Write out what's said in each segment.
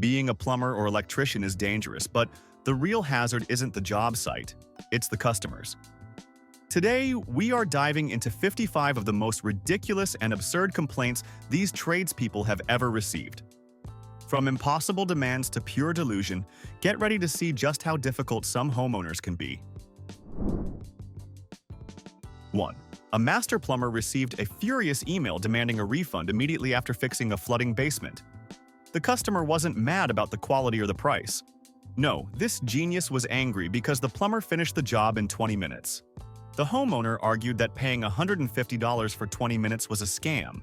Being a plumber or electrician is dangerous, but the real hazard isn't the job site, it's the customers. Today, we are diving into 55 of the most ridiculous and absurd complaints these tradespeople have ever received. From impossible demands to pure delusion, get ready to see just how difficult some homeowners can be. 1. A master plumber received a furious email demanding a refund immediately after fixing a flooding basement. The customer wasn't mad about the quality or the price. No, this genius was angry because the plumber finished the job in 20 minutes. The homeowner argued that paying $150 for 20 minutes was a scam,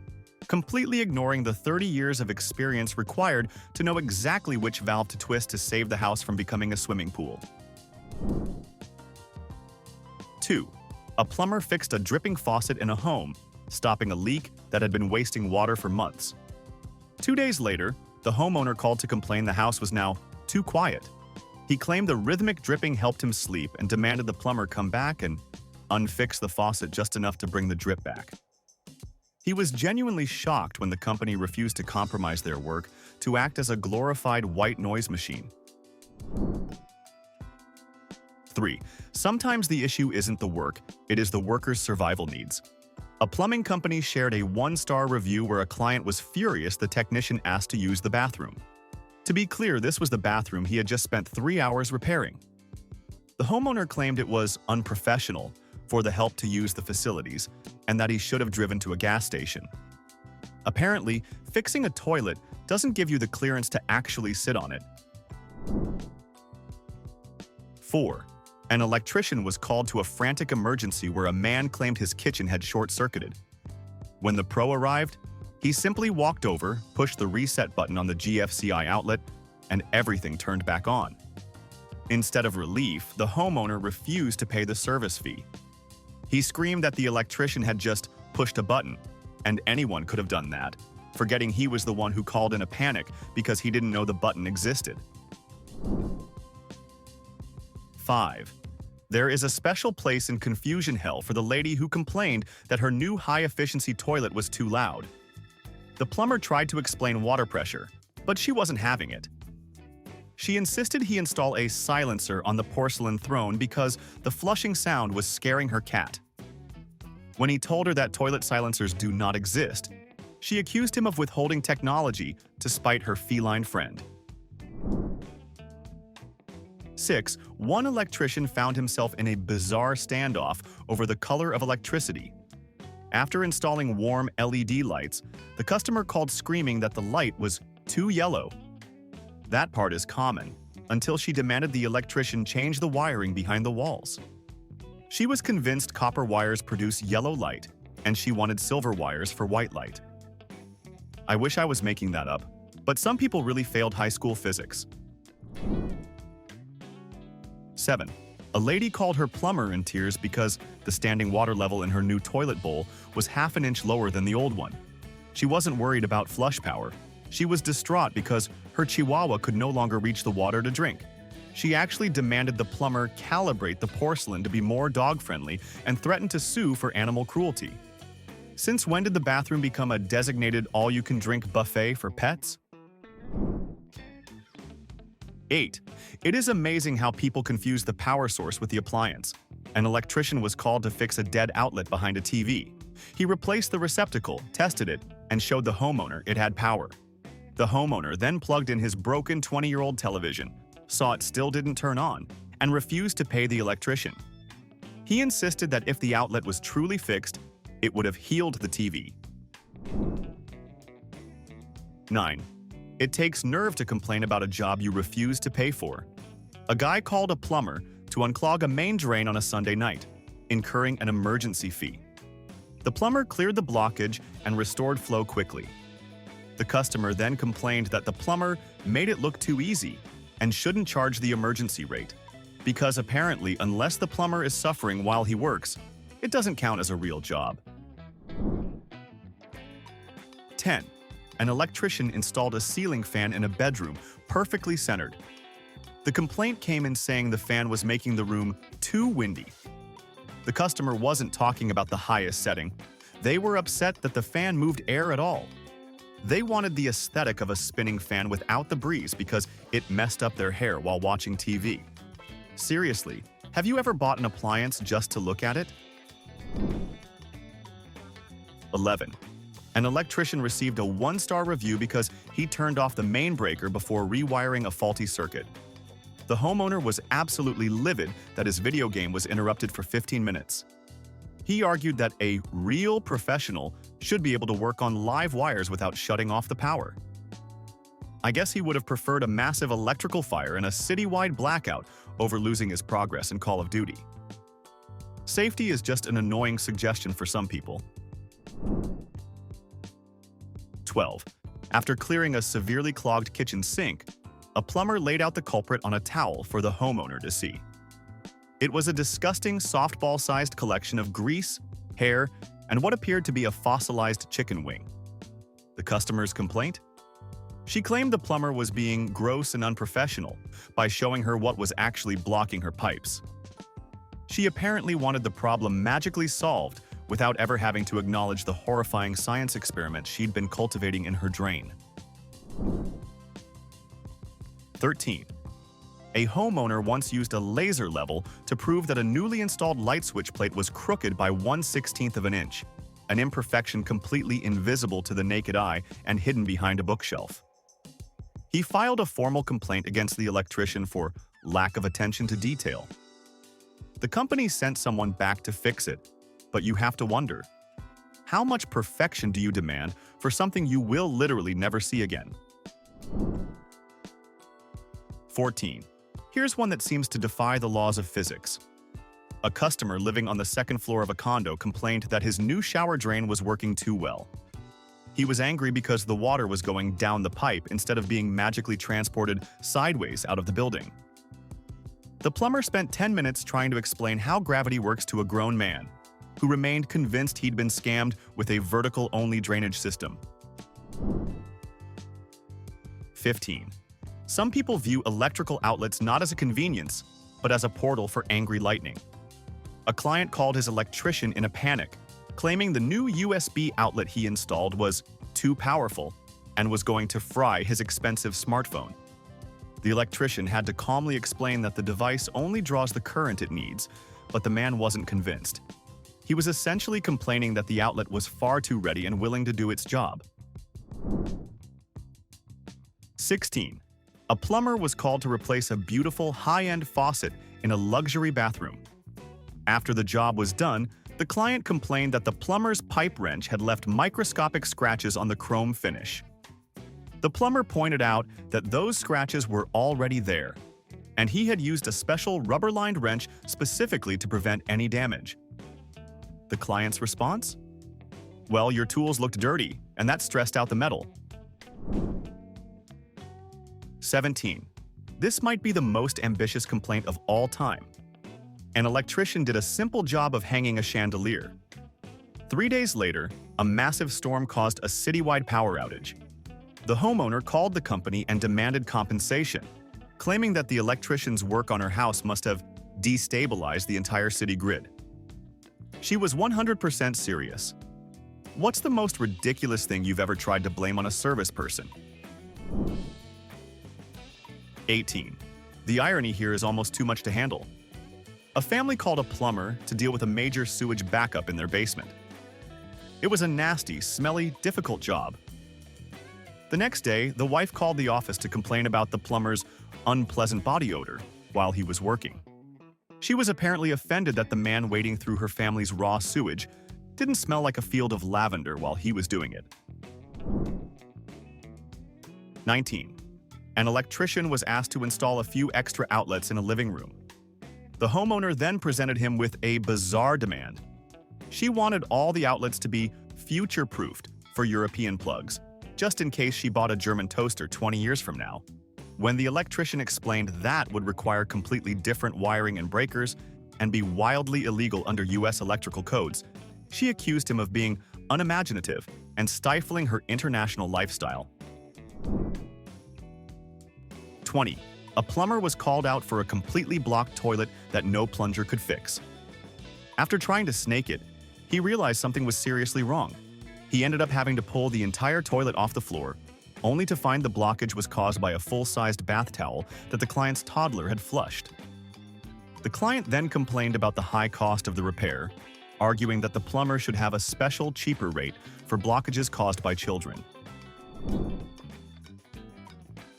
completely ignoring the 30 years of experience required to know exactly which valve to twist to save the house from becoming a swimming pool. 2. A plumber fixed a dripping faucet in a home, stopping a leak that had been wasting water for months. 2 days later, the homeowner called to complain the house was now too quiet. He claimed the rhythmic dripping helped him sleep and demanded the plumber come back and unfix the faucet just enough to bring the drip back. He was genuinely shocked when the company refused to compromise their work to act as a glorified white noise machine. 3. Sometimes the issue isn't the work, it is the worker's survival needs. A plumbing company shared a 1-star review where a client was furious the technician asked to use the bathroom. To be clear, this was the bathroom he had just spent 3 hours repairing. The homeowner claimed it was unprofessional for the help to use the facilities and that he should have driven to a gas station. Apparently, fixing a toilet doesn't give you the clearance to actually sit on it. 4. An electrician was called to a frantic emergency where a man claimed his kitchen had short-circuited. When the pro arrived, he simply walked over, pushed the reset button on the GFCI outlet, and everything turned back on. Instead of relief, the homeowner refused to pay the service fee. He screamed that the electrician had just pushed a button, and anyone could have done that, forgetting he was the one who called in a panic because he didn't know the button existed. 5. There is a special place in confusion hell for the lady who complained that her new high-efficiency toilet was too loud. The plumber tried to explain water pressure, but she wasn't having it. She insisted he install a silencer on the porcelain throne because the flushing sound was scaring her cat. When he told her that toilet silencers do not exist, she accused him of withholding technology to spite her feline friend. 6. One electrician found himself in a bizarre standoff over the color of electricity. After installing warm LED lights, the customer called screaming that the light was too yellow. That part is common, until she demanded the electrician change the wiring behind the walls. She was convinced copper wires produce yellow light, and she wanted silver wires for white light. I wish I was making that up, but some people really failed high school physics. 7. A lady called her plumber in tears because the standing water level in her new toilet bowl was half an inch lower than the old one. She wasn't worried about flush power. She was distraught because her chihuahua could no longer reach the water to drink. She actually demanded the plumber calibrate the porcelain to be more dog-friendly and threatened to sue for animal cruelty. Since when did the bathroom become a designated all-you-can-drink buffet for pets? 8. It is amazing how people confuse the power source with the appliance. An electrician was called to fix a dead outlet behind a TV. He replaced the receptacle, tested it, and showed the homeowner it had power. The homeowner then plugged in his broken 20-year-old television, saw it still didn't turn on, and refused to pay the electrician. He insisted that if the outlet was truly fixed, it would have healed the TV. 9. It takes nerve to complain about a job you refuse to pay for. A guy called a plumber to unclog a main drain on a Sunday night, incurring an emergency fee. The plumber cleared the blockage and restored flow quickly. The customer then complained that the plumber made it look too easy and shouldn't charge the emergency rate, because apparently unless the plumber is suffering while he works, it doesn't count as a real job. 10. An electrician installed a ceiling fan in a bedroom, perfectly centered. The complaint came in saying the fan was making the room too windy. The customer wasn't talking about the highest setting. They were upset that the fan moved air at all. They wanted the aesthetic of a spinning fan without the breeze because it messed up their hair while watching TV. Seriously, have you ever bought an appliance just to look at it? 11. An electrician received a 1-star review because he turned off the main breaker before rewiring a faulty circuit. The homeowner was absolutely livid that his video game was interrupted for 15 minutes. He argued that a real professional should be able to work on live wires without shutting off the power. I guess he would have preferred a massive electrical fire and a citywide blackout over losing his progress in Call of Duty. Safety is just an annoying suggestion for some people. 12. After clearing a severely clogged kitchen sink, a plumber laid out the culprit on a towel for the homeowner to see. It was a disgusting softball-sized collection of grease, hair, and what appeared to be a fossilized chicken wing. The customer's complaint? She claimed the plumber was being gross and unprofessional by showing her what was actually blocking her pipes. She apparently wanted the problem magically solved without ever having to acknowledge the horrifying science experiment she'd been cultivating in her drain. 13. A homeowner once used a laser level to prove that a newly installed light switch plate was crooked by 1/16 of an inch, an imperfection completely invisible to the naked eye and hidden behind a bookshelf. He filed a formal complaint against the electrician for lack of attention to detail. The company sent someone back to fix it, but you have to wonder, how much perfection do you demand for something you will literally never see again? 14. Here's one that seems to defy the laws of physics. A customer living on the second floor of a condo complained that his new shower drain was working too well. He was angry because the water was going down the pipe instead of being magically transported sideways out of the building. The plumber spent 10 minutes trying to explain how gravity works to a grown man, who remained convinced he'd been scammed with a vertical-only drainage system. 15. Some people view electrical outlets not as a convenience, but as a portal for angry lightning. A client called his electrician in a panic, claiming the new USB outlet he installed was too powerful and was going to fry his expensive smartphone. The electrician had to calmly explain that the device only draws the current it needs, but the man wasn't convinced. He was essentially complaining that the outlet was far too ready and willing to do its job. 16. A plumber was called to replace a beautiful, high-end faucet in a luxury bathroom. After the job was done, the client complained that the plumber's pipe wrench had left microscopic scratches on the chrome finish. The plumber pointed out that those scratches were already there, and he had used a special rubber-lined wrench specifically to prevent any damage. The client's response? Well, your tools looked dirty, and that stressed out the metal. 17. This might be the most ambitious complaint of all time. An electrician did a simple job of hanging a chandelier. 3 days later, a massive storm caused a citywide power outage. The homeowner called the company and demanded compensation, claiming that the electrician's work on her house must have destabilized the entire city grid. She was 100% serious. What's the most ridiculous thing you've ever tried to blame on a service person? 18. The irony here is almost too much to handle. A family called a plumber to deal with a major sewage backup in their basement. It was a nasty, smelly, difficult job. The next day, the wife called the office to complain about the plumber's unpleasant body odor while he was working. She was apparently offended that the man wading through her family's raw sewage didn't smell like a field of lavender while he was doing it. 19. An electrician was asked to install a few extra outlets in a living room. The homeowner then presented him with a bizarre demand. She wanted all the outlets to be future-proofed for European plugs, just in case she bought a German toaster 20 years from now. When the electrician explained that would require completely different wiring and breakers and be wildly illegal under US electrical codes, she accused him of being unimaginative and stifling her international lifestyle. 20. A plumber was called out for a completely blocked toilet that no plunger could fix. After trying to snake it, he realized something was seriously wrong. He ended up having to pull the entire toilet off the floor, only to find the blockage was caused by a full-sized bath towel that the client's toddler had flushed. The client then complained about the high cost of the repair, arguing that the plumber should have a special, cheaper rate for blockages caused by children.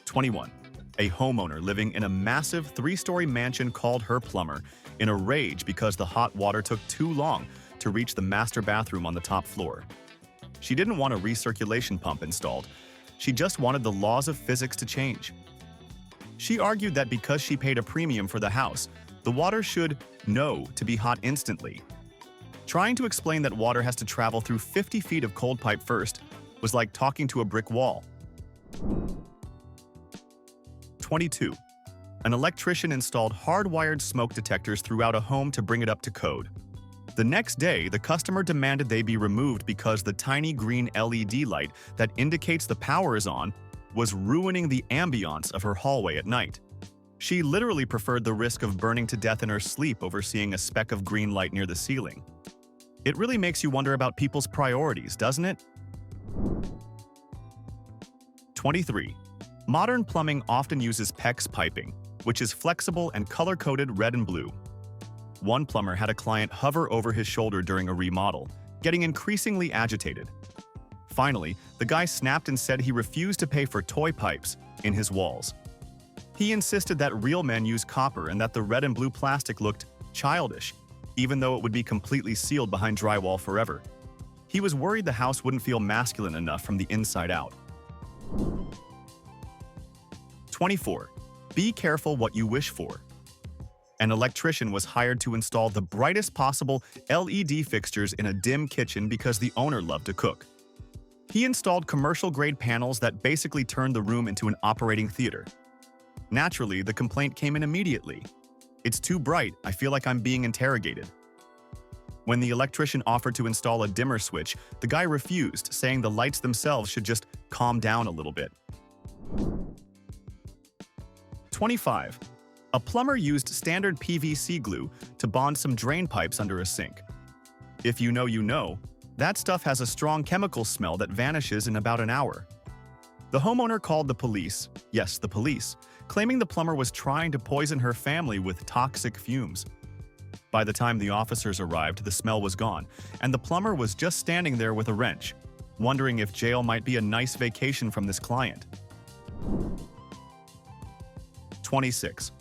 21. A homeowner living in a massive 3-story mansion called her plumber in a rage because the hot water took too long to reach the master bathroom on the top floor. She didn't want a recirculation pump installed. She just wanted the laws of physics to change. She argued that because she paid a premium for the house, the water should know to be hot instantly. Trying to explain that water has to travel through 50 feet of cold pipe first was like talking to a brick wall. 22. An electrician installed hardwired smoke detectors throughout a home to bring it up to code. The next day, the customer demanded they be removed because the tiny green LED light that indicates the power is on was ruining the ambiance of her hallway at night. She literally preferred the risk of burning to death in her sleep over seeing a speck of green light near the ceiling. It really makes you wonder about people's priorities, doesn't it? 23. Modern plumbing often uses PEX piping, which is flexible and color-coded red and blue. One plumber had a client hover over his shoulder during a remodel, getting increasingly agitated. Finally, the guy snapped and said he refused to pay for toy pipes in his walls. He insisted that real men use copper and that the red and blue plastic looked childish, even though it would be completely sealed behind drywall forever. He was worried the house wouldn't feel masculine enough from the inside out. 24. Be careful what you wish for. An electrician was hired to install the brightest possible LED fixtures in a dim kitchen because the owner loved to cook. He installed commercial-grade panels that basically turned the room into an operating theater. Naturally, the complaint came in immediately. "It's too bright, I feel like I'm being interrogated." When the electrician offered to install a dimmer switch, the guy refused, saying the lights themselves should just calm down a little bit. 25. A plumber used standard PVC glue to bond some drain pipes under a sink. If you know, you know. That stuff has a strong chemical smell that vanishes in about an hour. The homeowner called the police, yes, the police, claiming the plumber was trying to poison her family with toxic fumes. By the time the officers arrived, the smell was gone, and the plumber was just standing there with a wrench, wondering if jail might be a nice vacation from this client. 26.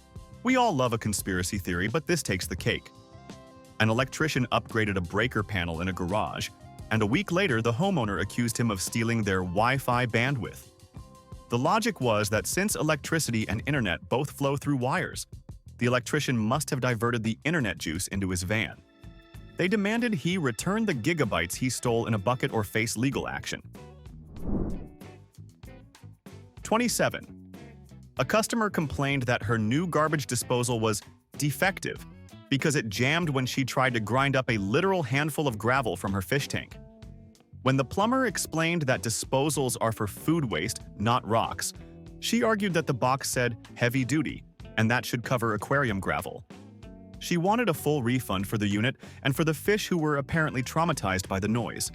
We all love a conspiracy theory, but this takes the cake. An electrician upgraded a breaker panel in a garage, and a week later the homeowner accused him of stealing their Wi-Fi bandwidth. The logic was that since electricity and internet both flow through wires, the electrician must have diverted the internet juice into his van. They demanded he return the gigabytes he stole in a bucket or face legal action. 27. A customer complained that her new garbage disposal was defective because it jammed when she tried to grind up a literal handful of gravel from her fish tank. When the plumber explained that disposals are for food waste, not rocks, she argued that the box said heavy duty, and that should cover aquarium gravel. She wanted a full refund for the unit and for the fish who were apparently traumatized by the noise.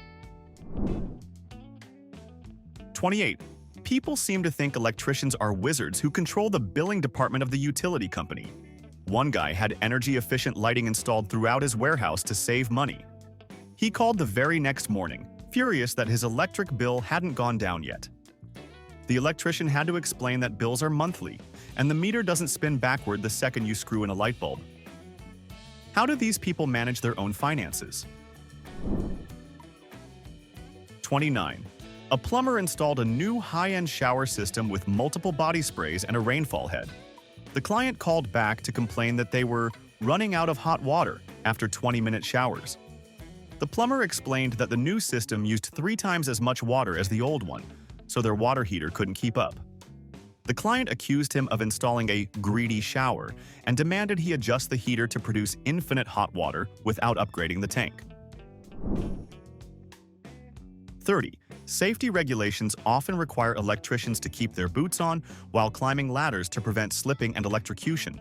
28. People seem to think electricians are wizards who control the billing department of the utility company. One guy had energy-efficient lighting installed throughout his warehouse to save money. He called the very next morning, furious that his electric bill hadn't gone down yet. The electrician had to explain that bills are monthly, and the meter doesn't spin backward the second you screw in a light bulb. How do these people manage their own finances? 29. A plumber installed a new high-end shower system with multiple body sprays and a rainfall head. The client called back to complain that they were running out of hot water after 20-minute showers. The plumber explained that the new system used 3 times as much water as the old one, so their water heater couldn't keep up. The client accused him of installing a greedy shower and demanded he adjust the heater to produce infinite hot water without upgrading the tank. 30. Safety regulations often require electricians to keep their boots on while climbing ladders to prevent slipping and electrocution.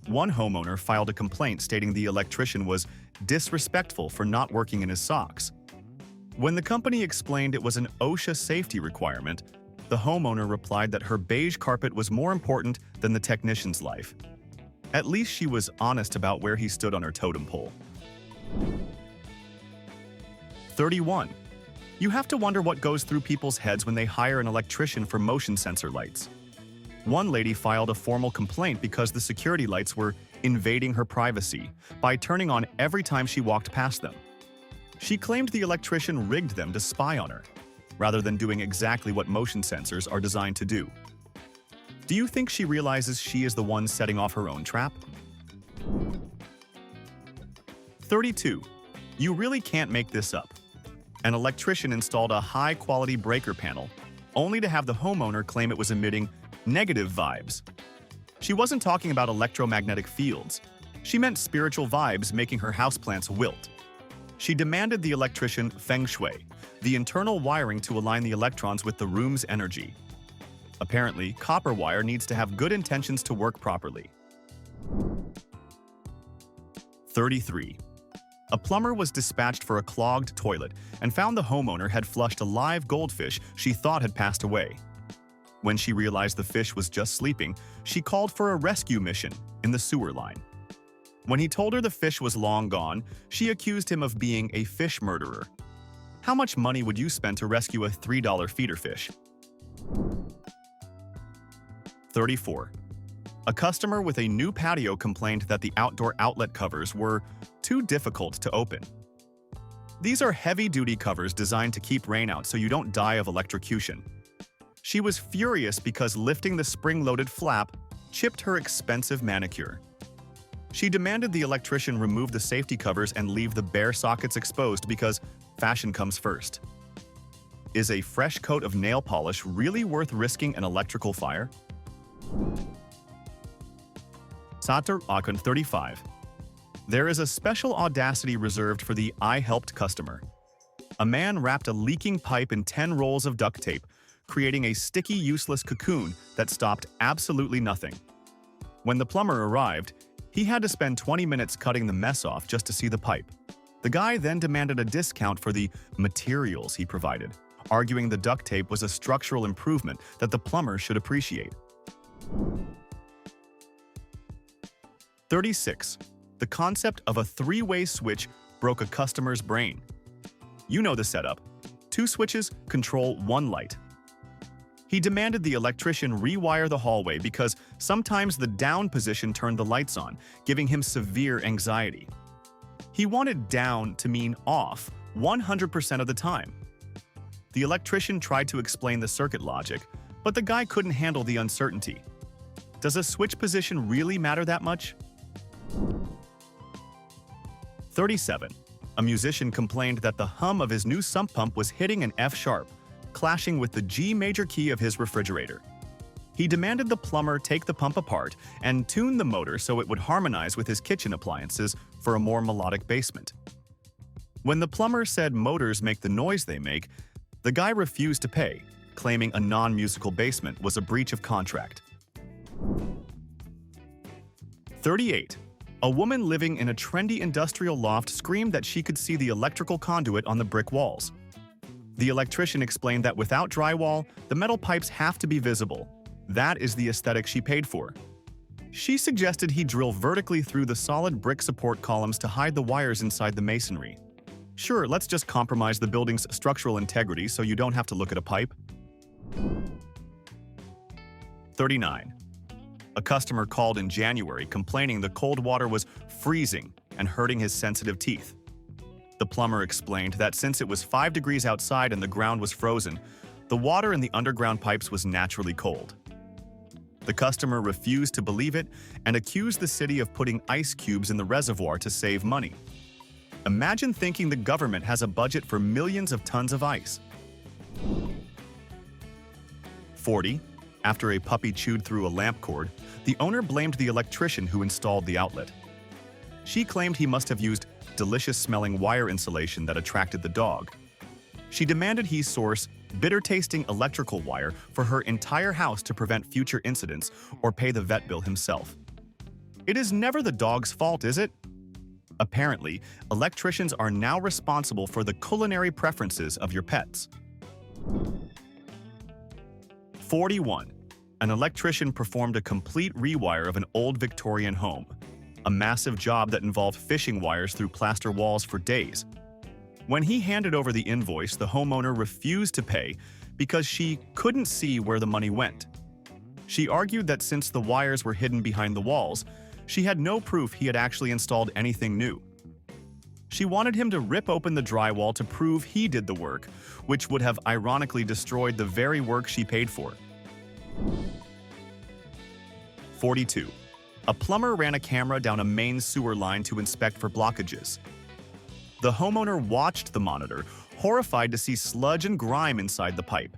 One homeowner filed a complaint stating the electrician was disrespectful for not working in his socks. When the company explained it was an OSHA safety requirement, the homeowner replied that her beige carpet was more important than the technician's life. At least she was honest about where he stood on her totem pole. 31. You have to wonder what goes through people's heads when they hire an electrician for motion sensor lights. One lady filed a formal complaint because the security lights were invading her privacy by turning on every time she walked past them. She claimed the electrician rigged them to spy on her, rather than doing exactly what motion sensors are designed to do. Do you think she realizes she is the one setting off her own trap? 32. You really can't make this up. An electrician installed a high-quality breaker panel, only to have the homeowner claim it was emitting negative vibes. She wasn't talking about electromagnetic fields. She meant spiritual vibes making her houseplants wilt. She demanded the electrician feng shui, the internal wiring to align the electrons with the room's energy. Apparently, copper wire needs to have good intentions to work properly. 33. A plumber was dispatched for a clogged toilet and found the homeowner had flushed a live goldfish she thought had passed away. When she realized the fish was just sleeping, she called for a rescue mission in the sewer line. When he told her the fish was long gone, she accused him of being a fish murderer. How much money would you spend to rescue a $3 feeder fish? 34. A customer with a new patio complained that the outdoor outlet covers were too difficult to open. These are heavy-duty covers designed to keep rain out so you don't die of electrocution. She was furious because lifting the spring-loaded flap chipped her expensive manicure. She demanded the electrician remove the safety covers and leave the bare sockets exposed because fashion comes first. Is a fresh coat of nail polish really worth risking an electrical fire? Satur Akon 35. There is a special audacity reserved for the I helped customer. A man wrapped a leaking pipe in 10 rolls of duct tape, creating a sticky, useless cocoon that stopped absolutely nothing. When the plumber arrived, he had to spend 20 minutes cutting the mess off just to see the pipe. The guy then demanded a discount for the materials he provided, arguing the duct tape was a structural improvement that the plumber should appreciate. 36. The concept of a three-way switch broke a customer's brain. You know the setup. 2 switches control 1 light. He demanded the electrician rewire the hallway because sometimes the down position turned the lights on, giving him severe anxiety. He wanted down to mean off 100% of the time. The electrician tried to explain the circuit logic, but the guy couldn't handle the uncertainty. Does a switch position really matter that much? 37. A musician complained that the hum of his new sump pump was hitting an F sharp, clashing with the G major key of his refrigerator. He demanded the plumber take the pump apart and tune the motor so it would harmonize with his kitchen appliances for a more melodic basement. When the plumber said motors make the noise they make, the guy refused to pay, claiming a non-musical basement was a breach of contract. 38. A woman living in a trendy industrial loft screamed that she could see the electrical conduit on the brick walls. The electrician explained that without drywall, the metal pipes have to be visible. That is the aesthetic she paid for. She suggested he drill vertically through the solid brick support columns to hide the wires inside the masonry. Sure, let's just compromise the building's structural integrity so you don't have to look at a pipe. 39. A customer called in January complaining the cold water was freezing and hurting his sensitive teeth. The plumber explained that since it was 5 degrees outside and the ground was frozen, the water in the underground pipes was naturally cold. The customer refused to believe it and accused the city of putting ice cubes in the reservoir to save money. Imagine thinking the government has a budget for millions of tons of ice. 40. After a puppy chewed through a lamp cord, the owner blamed the electrician who installed the outlet. She claimed he must have used delicious-smelling wire insulation that attracted the dog. She demanded he source bitter-tasting electrical wire for her entire house to prevent future incidents or pay the vet bill himself. It is never the dog's fault, is it? Apparently, electricians are now responsible for the culinary preferences of your pets. 41. An electrician performed a complete rewire of an old Victorian home, a massive job that involved fishing wires through plaster walls for days. When he handed over the invoice, the homeowner refused to pay because she couldn't see where the money went. She argued that since the wires were hidden behind the walls, she had no proof he had actually installed anything new. She wanted him to rip open the drywall to prove he did the work, which would have ironically destroyed the very work she paid for. 42. A plumber ran a camera down a main sewer line to inspect for blockages. The homeowner watched the monitor, horrified to see sludge and grime inside the pipe.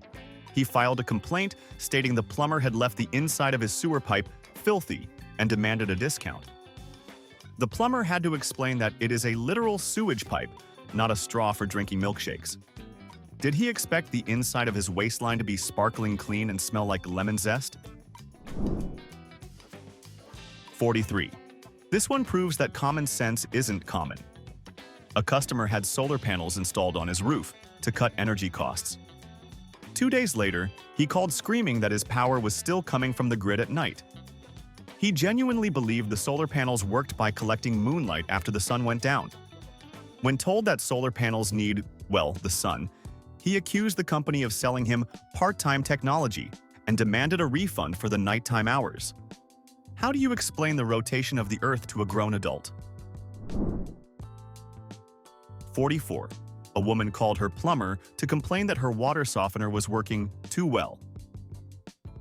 He filed a complaint stating the plumber had left the inside of his sewer pipe filthy and demanded a discount. The plumber had to explain that it is a literal sewage pipe, not a straw for drinking milkshakes. Did he expect the inside of his waistline to be sparkling clean and smell like lemon zest? 43. This one proves that common sense isn't common. A customer had solar panels installed on his roof to cut energy costs. 2 days later, he called screaming that his power was still coming from the grid at night. He genuinely believed the solar panels worked by collecting moonlight after the sun went down. When told that solar panels need, well, the sun, he accused the company of selling him part-time technology and demanded a refund for the nighttime hours. How do you explain the rotation of the Earth to a grown adult? 44. A woman called her plumber to complain that her water softener was working too well.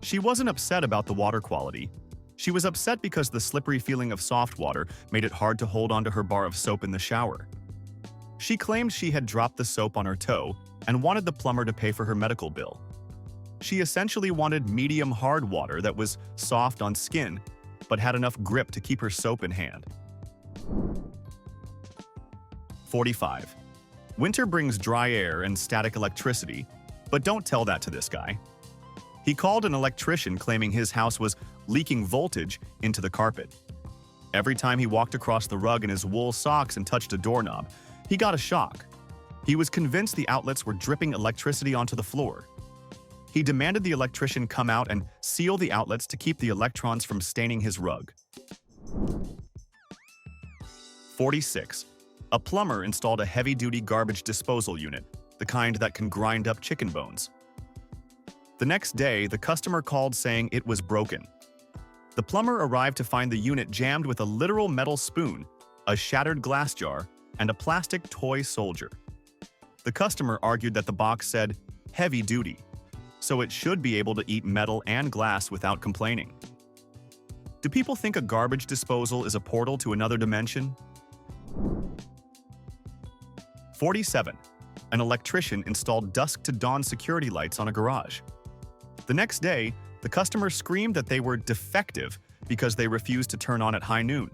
She wasn't upset about the water quality. She was upset because the slippery feeling of soft water made it hard to hold onto her bar of soap in the shower. She claimed she had dropped the soap on her toe and wanted the plumber to pay for her medical bill. She essentially wanted medium hard water that was soft on skin but had enough grip to keep her soap in hand. 45. Winter brings dry air and static electricity, but don't tell that to this guy. He called an electrician claiming his house was leaking voltage into the carpet. Every time he walked across the rug in his wool socks and touched a doorknob, he got a shock. He was convinced the outlets were dripping electricity onto the floor. He demanded the electrician come out and seal the outlets to keep the electrons from staining his rug. 46. A plumber installed a heavy-duty garbage disposal unit, the kind that can grind up chicken bones. The next day, the customer called saying it was broken. The plumber arrived to find the unit jammed with a literal metal spoon, a shattered glass jar, and a plastic toy soldier. The customer argued that the box said, "heavy duty," so it should be able to eat metal and glass without complaining. Do people think a garbage disposal is a portal to another dimension? 47. An electrician installed dusk-to-dawn security lights on a garage. The next day, the customer screamed that they were defective because they refused to turn on at high noon.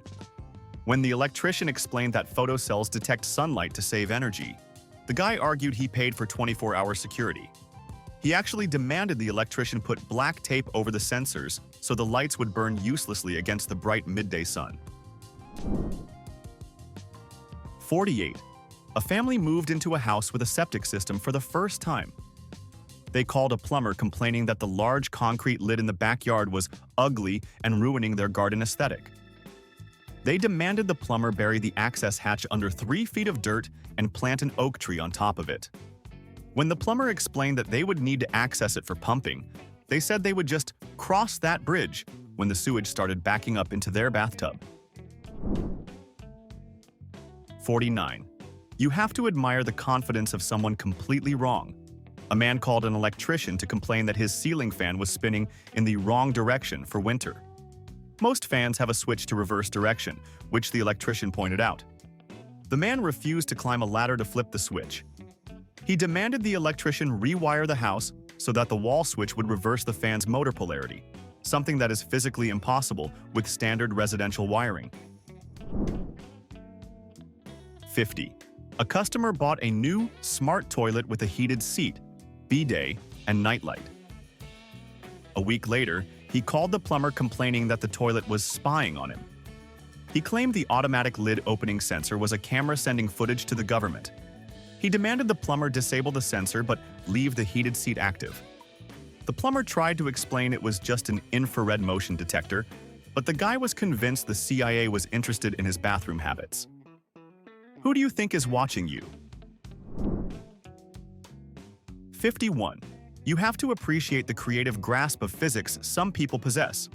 When the electrician explained that photocells detect sunlight to save energy, the guy argued he paid for 24-hour security. He actually demanded the electrician put black tape over the sensors so the lights would burn uselessly against the bright midday sun. 48. A family moved into a house with a septic system for the first time. They called a plumber complaining that the large concrete lid in the backyard was ugly and ruining their garden aesthetic. They demanded the plumber bury the access hatch under 3 feet of dirt and plant an oak tree on top of it. When the plumber explained that they would need to access it for pumping, they said they would just cross that bridge when the sewage started backing up into their bathtub. 49. You have to admire the confidence of someone completely wrong. A man called an electrician to complain that his ceiling fan was spinning in the wrong direction for winter. Most fans have a switch to reverse direction, which the electrician pointed out. The man refused to climb a ladder to flip the switch. He demanded the electrician rewire the house so that the wall switch would reverse the fan's motor polarity, something that is physically impossible with standard residential wiring. 50. A customer bought a new, smart toilet with a heated seat, bidet, and nightlight. A week later, he called the plumber complaining that the toilet was spying on him. He claimed the automatic lid opening sensor was a camera sending footage to the government. He demanded the plumber disable the sensor but leave the heated seat active. The plumber tried to explain it was just an infrared motion detector, but the guy was convinced the CIA was interested in his bathroom habits. Who do you think is watching you? 51. You have to appreciate the creative grasp of physics some people possess.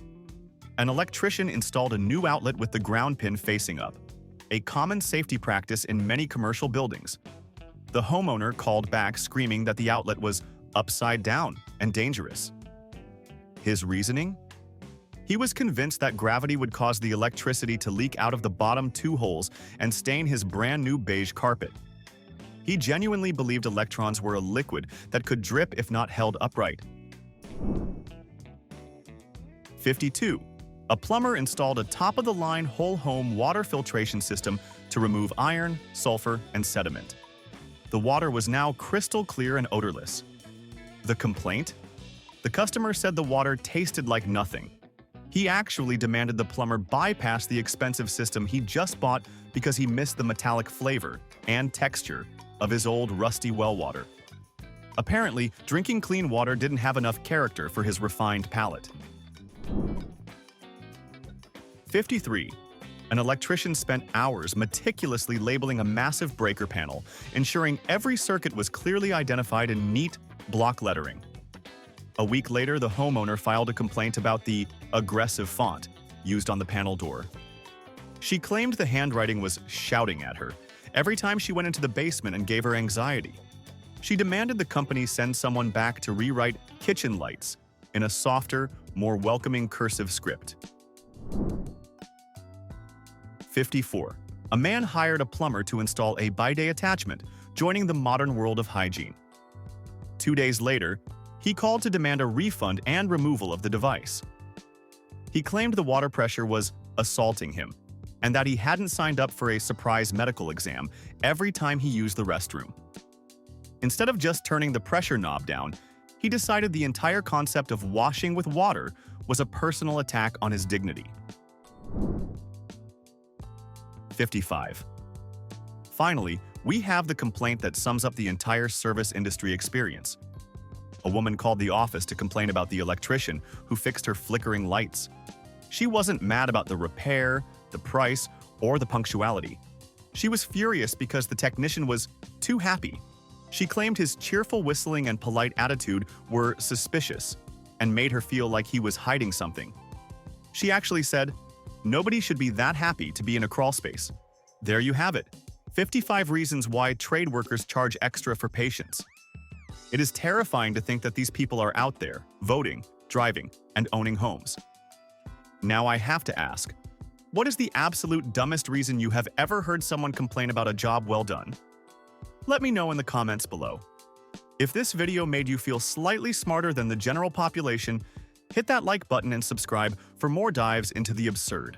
An electrician installed a new outlet with the ground pin facing up, a common safety practice in many commercial buildings. The homeowner called back screaming that the outlet was upside down and dangerous. His reasoning? He was convinced that gravity would cause the electricity to leak out of the bottom two holes and stain his brand new beige carpet. He genuinely believed electrons were a liquid that could drip if not held upright. 52. A plumber installed a top-of-the-line whole-home water filtration system to remove iron, sulfur, and sediment. The water was now crystal clear and odorless. The complaint? The customer said the water tasted like nothing. He actually demanded the plumber bypass the expensive system he just bought because he missed the metallic flavor and texture of his old rusty well water. Apparently, drinking clean water didn't have enough character for his refined palate. 53. An electrician spent hours meticulously labeling a massive breaker panel, ensuring every circuit was clearly identified in neat block lettering. A week later, the homeowner filed a complaint about the aggressive font used on the panel door. She claimed the handwriting was shouting at her every time she went into the basement and gave her anxiety. She demanded the company send someone back to rewrite kitchen lights in a softer, more welcoming cursive script. 54. A man hired a plumber to install a bidet attachment, joining the modern world of hygiene. 2 days later, he called to demand a refund and removal of the device. He claimed the water pressure was assaulting him, and that he hadn't signed up for a surprise medical exam every time he used the restroom. Instead of just turning the pressure knob down, he decided the entire concept of washing with water was a personal attack on his dignity. 55. Finally, we have the complaint that sums up the entire service industry experience. A woman called the office to complain about the electrician who fixed her flickering lights. She wasn't mad about the repair, the price, or the punctuality. She was furious because the technician was too happy. She claimed his cheerful whistling and polite attitude were suspicious and made her feel like he was hiding something. She actually said, "Nobody should be that happy to be in a crawl space." There you have it. 55 reasons why trade workers charge extra for patience. It is terrifying to think that these people are out there, voting, driving, and owning homes. Now I have to ask, what is the absolute dumbest reason you have ever heard someone complain about a job well done? Let me know in the comments below. If this video made you feel slightly smarter than the general population, hit that like button and subscribe for more dives into the absurd.